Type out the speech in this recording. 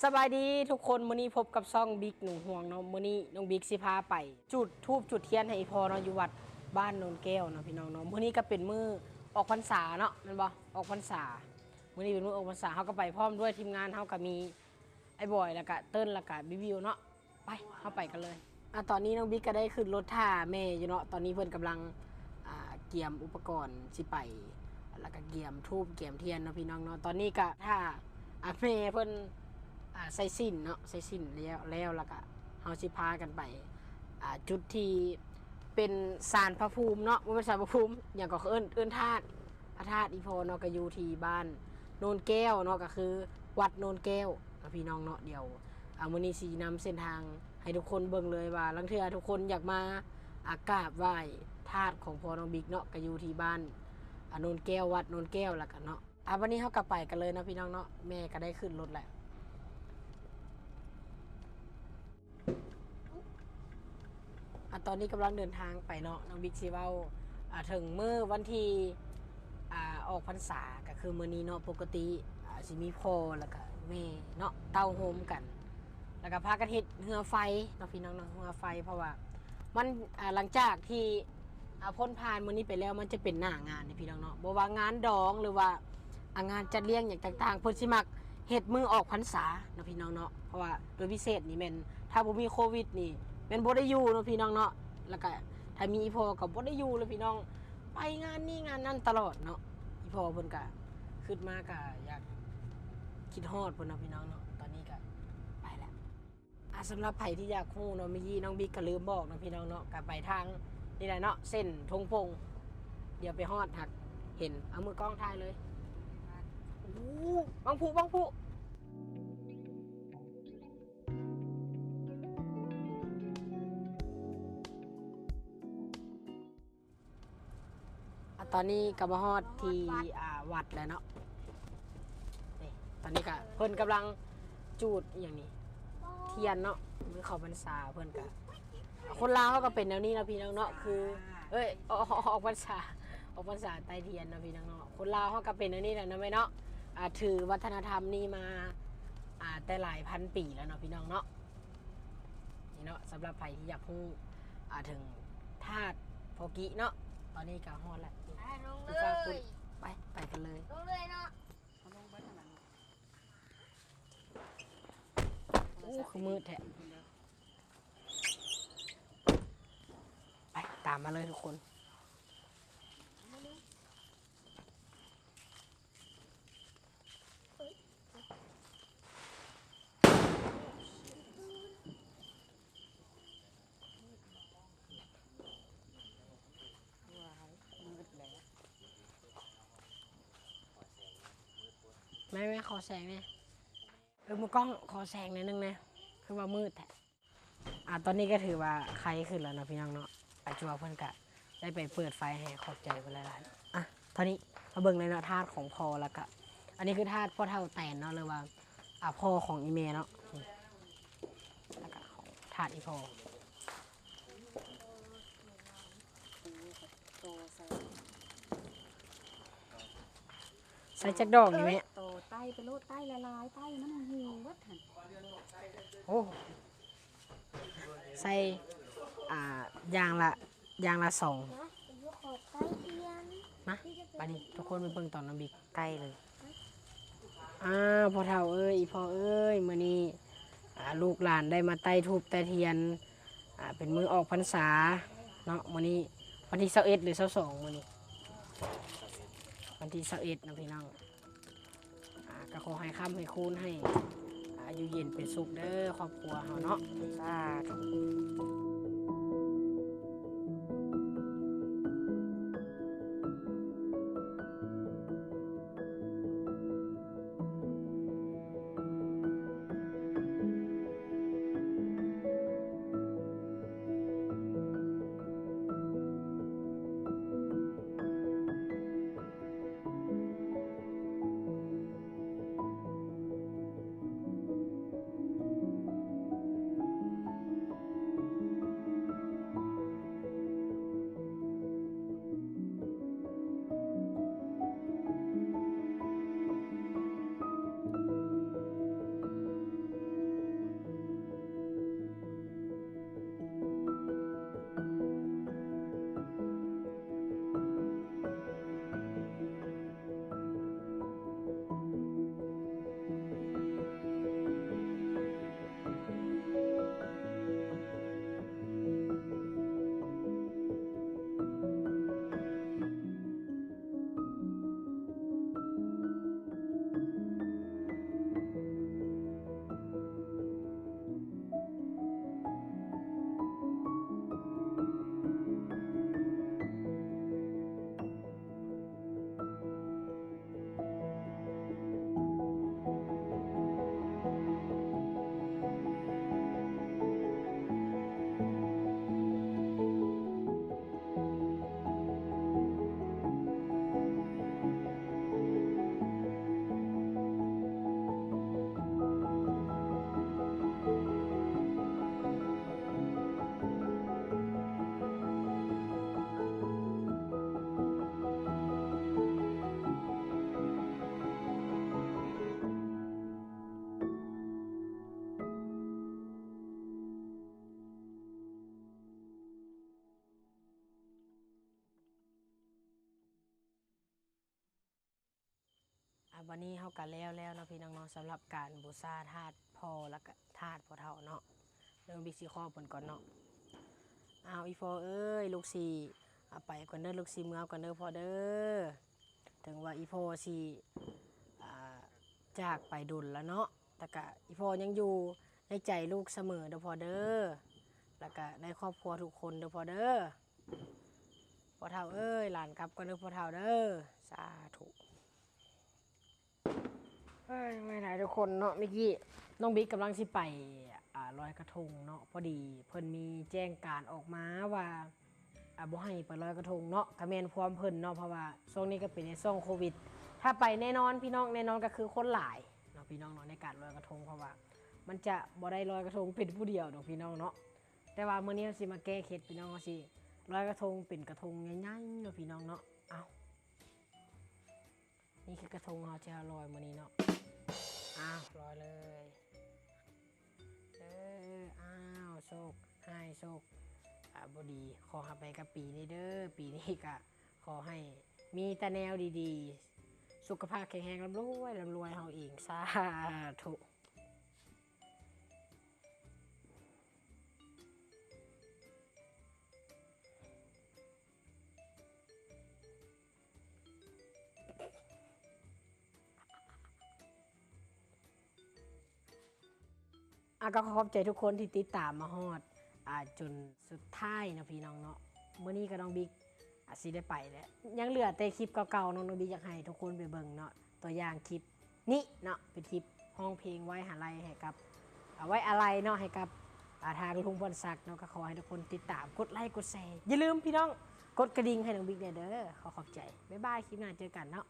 สบายดีทุกคนมื้อนี้พบกับซ่องบิ๊กหนุ่มห่วงเนาะมื้อนี้น้องบิ๊กสิพาไปจุดธูปจุดเทียนให้อีพอเนาะอยู่วัดบ้านโนนแก้วเนาะพี่น้องเนาะมื้อนี้ก็เป็นมื้อออกพรรษาเนาะแม่นบ่ออกพรรษามื้อนี้เป็นมื้อออกพรรษาเฮาก็ไปพร้อมด้วยทีมงานเฮาก็มีไอ้บอยแล้วก็เติ้ลแล้วก็บิวิวเนาะไปเฮาไปกันเลยตอนนี้น้องบิ๊กก็ได้ขึ้นรถท่าแม่อยู่เนาะตอนนี้เพิ่นกำลังเกี่ยมอุปกรณ์สิไปแล้วก็เกี่ยมธูปเกี่ยมเทียนเนาะพี่น้องเนาะตอนนี้ก็ท่าแม่เพิ่นใส่สิ้นเนาะใส่สิ้นแล้วก็เฮาสิพากันไปจุดที่เป็นศาลพระภูมิเนาะบ่เป็นศาลพระภูมิอย่างก็เอิ้นธาตุพระธาตุอีโพเนาะก็อยู่ที่บ้านโนนแก้วเนาะก็คือวัดโนนแก้วพี่น้องเนาะเดี๋ยวมื้อนี้สินำเส้นทางให้ทุกคนเบิ่งเลยว่าลังเทื่อทุกคนอยากมากราบไหว้ธาตุของพ่อน้องบิ๊กเนาะก็อยู่ที่บ้านโนนแก้ววัดโนนแก้วแล้วกันเนาะวันนี้เฮาก็ไปกันเลยนะพี่น้องเนาะแม่ก็ได้ขึ้นรถแล้วตอนนี้กำลังเดินทางไปเนาะน้องบิ๊กซีเว้าถึงมื้อวันที่ออกพรรษาก็คือมื้อนี้เนาะปกติสิมีพ่อแล้วก็แม่เนาะเต้าโฮมกันแล้วก็พากันเฮ็ดเรือไฟเนาะพี่น้องเนาะเรือไฟเพราะว่ามันหลังจากที่พ้นผ่านมื้อนี้ไปแล้วมันจะเป็นหน้างานนี่พี่น้องเนาะบ่ว่างานดองหรือว่างานจัดเลี้ยงอย่างต่างๆเพิ่นสิมักเฮ็ดมื้อออกพรรษาเนาะพี่น้องเนาะเพราะว่าโดยพิเศษนี่แม่นถ้าบ่มีโควิดนี่เป็นบ่ได้อยู่เนาะพี่น้องเนาะแล้วก็ถ้ามีอีพ่อก็บ่ได้อยู่เลยพี่น้องไปงานนี้งานนั้นตลอดเนาะอีพ่อเพิ่นก็ขึ้นมาก็อยากคิดฮอดเพิ่นเนาะพี่น้องเนาะตอนนี้ก็ไปแล้วสำหรับไผที่อยากฮู้เนาะเมื่อกี้น้องบิ๊กก็ลืมบอกเนาะพี่น้องเนาะก็ไปทางนี่แหละเนาะเส้นธงพงเดี๋ยวไปฮอดหักเห็นเอามือกล้องถ่ายเลยโอ้บังผู้ตอนนี้ก็มาฮอดที่วัดแล้วเนาะนี่ตอนนี้ก็เพิ่นกำลังจูดอย่างนี้เทียนเนาะมือเขาพรรษาเพิ่นก็คนลาวเขาก็เป็นแนวนี้นะพี่น้องเนาะคือออกพรรษาใต้เทียนนะพี่น้องเนาะคนลาวเขาก็เป็นแนวนี้แหละนะแม่เนาะถือวัฒนธรรมนี้มาแต่หลายพันปีแล้วเนาะพี่น้องเนาะนี่เนาะสำหรับใครที่อยากรู้ถึงธาตุโพกิเนาะตอนนี้ก็ฮอดแล้วลงเลยไปกันเลยลงเลยเนาะโอ้คือมืดแท้ไปตามมาเลยทุกคนไม่ขอแสงเนี่ยมือกล้องขอแสงหน่อยนึงนะคือว่ามืดแท้ตอนนี้ก็ถือว่าใครขึ้นแล้วนะพี่น้องเนาะปัจจุบันเพื่อนกะได้ไปเปิดไฟให้ขอบใจเพื่อนหลายๆตอนนี้มาเบิ่งในเนาะธาตุของพ่อแล้วก็อันนี้คือธาตุพ่อเท่าแตนเนาะเลยว่าพ่อของอีเมเนาะแล้วก็ของธาตุอีพ่อใส่จักดอกนี่ไหมโตใต้ไปโลดใต้ละลายใต้มันหิววัดหันโอ้ใส่ยางละสองนะบัดนี้ทุกคนไปเบิ่งตอนน้ำบิ๊กใกล้เลยพ่อเฒ่าเอ้ยพ่อเอ้ยมื้อนี้ลูกหลานได้มาไต่ทูบไต่เทียนเป็นมื้อออกพรรษาเนาะมื้อนี้วันที่21หรือ22มื้อนี้วันที่21นะพี่น้องก็ขอให้ค้ำให้คูณให้อยู่เย็นเป็นสุขเด้อครอบครัวเฮาเนาะสาธุ วันนี้เฮาก็แล้วเนาะพี่น้องๆสำหรับการบูชาธาตุพ่อแล้วก็ธาตุพ่อเฒ่าเนาะเรื่องบิ๊กซีข้อเพิ่นก่อนเนาะเอาอีพอเอ้ยลูกสิเอาไปก่อนเด้อลูกสิเมื่อก่อนเด้อพ่อเด้อถึงว่าอีพอสิอ่าจากไปดุลแล้วเนาะแต่ก็อีพอยังอยู่ในใจลูกเสมอเด้อพ่อเด้อแล้วก็ในครอบครัวทุกคนเด้อพ่อเด้อพ่อเฒ่าเอ้ยหลานกลับก่อนเด้อพ่อเฒ่าเด้อสาธุไม่ไหนทุกคนเนาะเมื่อกี้น้องบิ๊กกำลังสิไปลอยกระทงเนาะพอดีเพิ่นมีแจ้งการออกมาว่าบ่ให้ไปลอยกระทงเนาะกระแมนพร้อมเพิ่นเนาะเพราะว่าช่วงนี้ก็เป็นในช่วงโควิดถ้าไปแน่นอนพี่น้องแน่นอนก็คือคนหลายเนาะพี่น้องเนาะในการลอยกระทงเพราะว่ามันจะบ่ได้ลอยกระทงเป็นผู้เดียวเนาะพี่น้องเนาะแต่ว่ามื้อนี้สิมาแก้เคล็ดพี่น้องว่าสิลอยกระทงเป็นกระทงใหญ่ๆเนาะพี่น้องเนาะเอานี่คือกระทงเราจะลอยมื้อนี้เนาะอ้าวลอยเลยอ้าวโชคให้โชคบดีขอให้ไปกับปีนี้เด้อปีนี้ก็ขอให้มีแต่แนวดีๆสุขภาพแข็งแรงร่ำรวยเฮาเองสาธุก็ขอบใจทุกคนที่ติดตามมาฮอดจนสุดท้ายนะพี่น้องเนาะมื้อนี้ก็น้องบิ๊กสิได้ไปแล้วยังเหลือแต่คลิปเก่าๆน้องบิ๊กอยากให้ทุกคนไปเบิ่งเนาะตัวอย่างคลิปนี้เนาะเป็นคลิปห้องเพลงไว้หาไรให้กับไว้อะไรเนาะให้กับทางลุงพลศักดิ์เนาะก็ขอให้ทุกคนติดตามกดไลค์กดแชร์อย่าลืมพี่น้องกดกระดิ่งให้น้องบิ๊กเด้อขอบใจบ๊ายบายคลิปหน้าเจอกันเนาะ